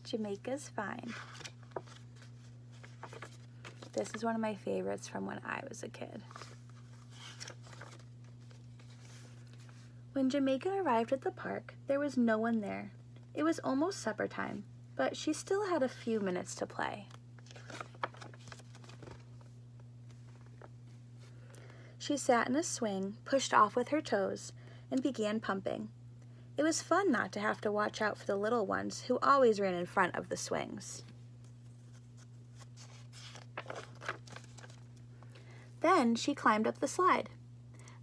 Jamaica's Find. This is one of my favorites from when I was a kid. When Jamaica arrived at the park, there was no one there. It was almost supper time, but she still had a few minutes to play. She sat in a swing, pushed off with her toes, and began pumping. It was fun not to have to watch out for the little ones who always ran in front of the swings. Then she climbed up the slide.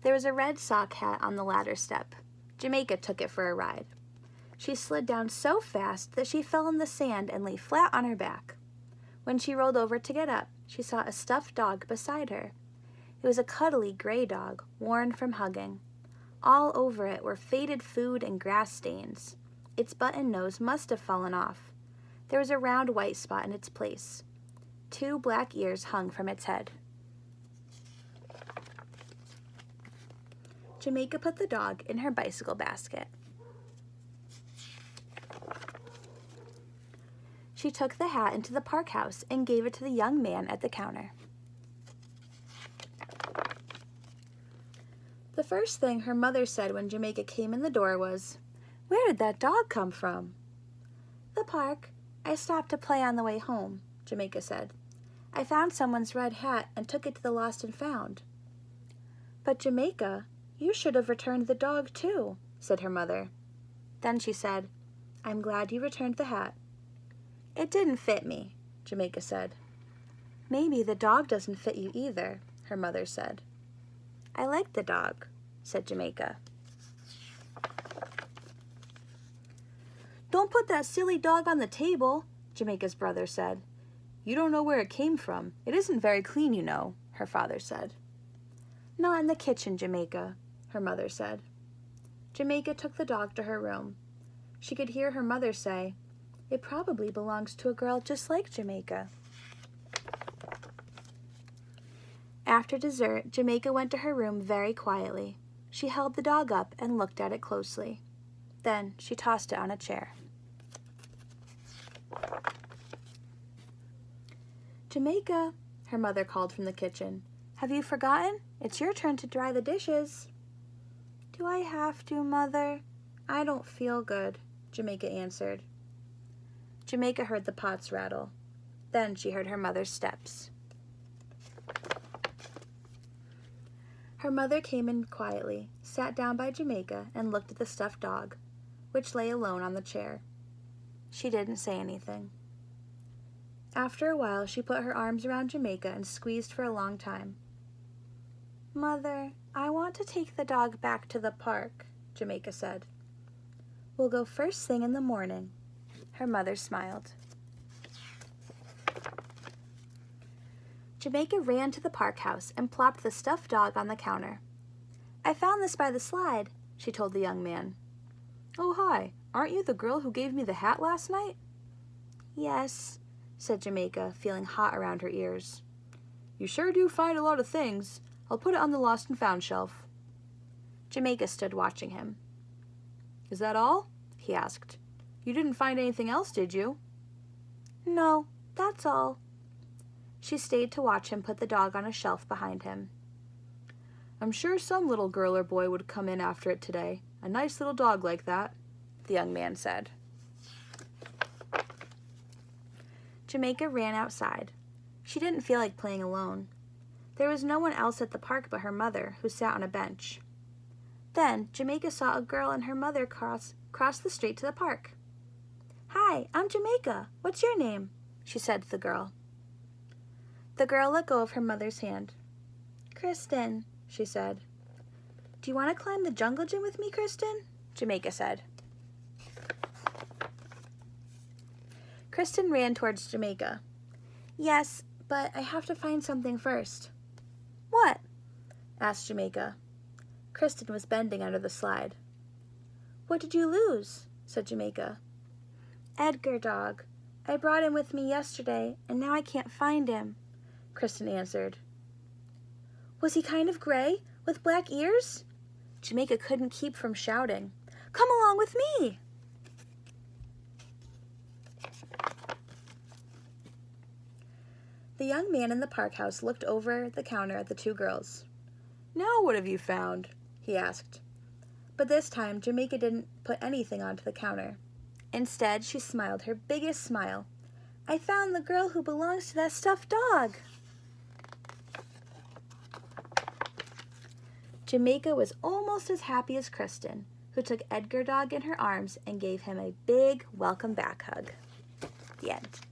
There was a red sock hat on the ladder step. Jamaica took it for a ride. She slid down so fast that she fell in the sand and lay flat on her back. When she rolled over to get up, she saw a stuffed dog beside her. It was a cuddly gray dog, worn from hugging. All over it were faded food and grass stains. Its button nose must have fallen off. There was a round white spot in its place. 2 black ears hung from its head. Jamaica put the dog in her bicycle basket. She took the hat into the park house and gave it to the young man at the counter. The first thing her mother said when Jamaica came in the door was, "Where did that dog come from?" "The park. I stopped to play on the way home," Jamaica said. "I found someone's red hat and took it to the lost and found." "But Jamaica, you should have returned the dog too," said her mother. Then she said, "I'm glad you returned the hat." "It didn't fit me," Jamaica said. "Maybe the dog doesn't fit you either," her mother said. "I like the dog," said Jamaica. "Don't put that silly dog on the table," Jamaica's brother said. "You don't know where it came from. It isn't very clean, you know," her father said. "Not in the kitchen, Jamaica," her mother said. Jamaica took the dog to her room. She could hear her mother say, "It probably belongs to a girl just like Jamaica." After dessert, Jamaica went to her room very quietly. She held the dog up and looked at it closely. Then she tossed it on a chair. "Jamaica," her mother called from the kitchen. "Have you forgotten? It's your turn to dry the dishes." "Do I have to, Mother? I don't feel good," Jamaica answered. Jamaica heard the pots rattle. Then she heard her mother's steps. Her mother came in quietly, sat down by Jamaica, and looked at the stuffed dog, which lay alone on the chair. She didn't say anything. After a while, she put her arms around Jamaica and squeezed for a long time. "Mother, I want to take the dog back to the park," Jamaica said. "We'll go first thing in the morning." Her mother smiled. Jamaica ran to the park house and plopped the stuffed dog on the counter. "I found this by the slide," she told the young man. "Oh, hi. Aren't you the girl who gave me the hat last night?" "Yes," said Jamaica, feeling hot around her ears. "You sure do find a lot of things. I'll put it on the lost and found shelf." Jamaica stood watching him. "Is that all?" he asked. "You didn't find anything else, did you?" "No, that's all." She stayed to watch him put the dog on a shelf behind him. "I'm sure some little girl or boy would come in after it today. A nice little dog like that," the young man said. Jamaica ran outside. She didn't feel like playing alone. There was no one else at the park but her mother, who sat on a bench. Then Jamaica saw a girl and her mother cross the street to the park. "Hi, I'm Jamaica. What's your name?" she said to the girl. The girl let go of her mother's hand. "Kristen," she said. "Do you want to climb the jungle gym with me, Kristen?" Jamaica said. Kristen ran towards Jamaica. "Yes, but I have to find something first." "What?" asked Jamaica. Kristen was bending under the slide. "What did you lose?" said Jamaica. "Edgar dog. I brought him with me yesterday, and now I can't find him," Kristen answered. "Was he kind of gray, with black ears?" Jamaica couldn't keep from shouting. "Come along with me!" The young man in the park house looked over the counter at the two girls. "Now what have you found?" he asked. But this time Jamaica didn't put anything onto the counter. Instead, she smiled her biggest smile. "I found the girl who belongs to that stuffed dog." Jamaica was almost as happy as Kristen, who took Edgar Dog in her arms and gave him a big welcome back hug. The end.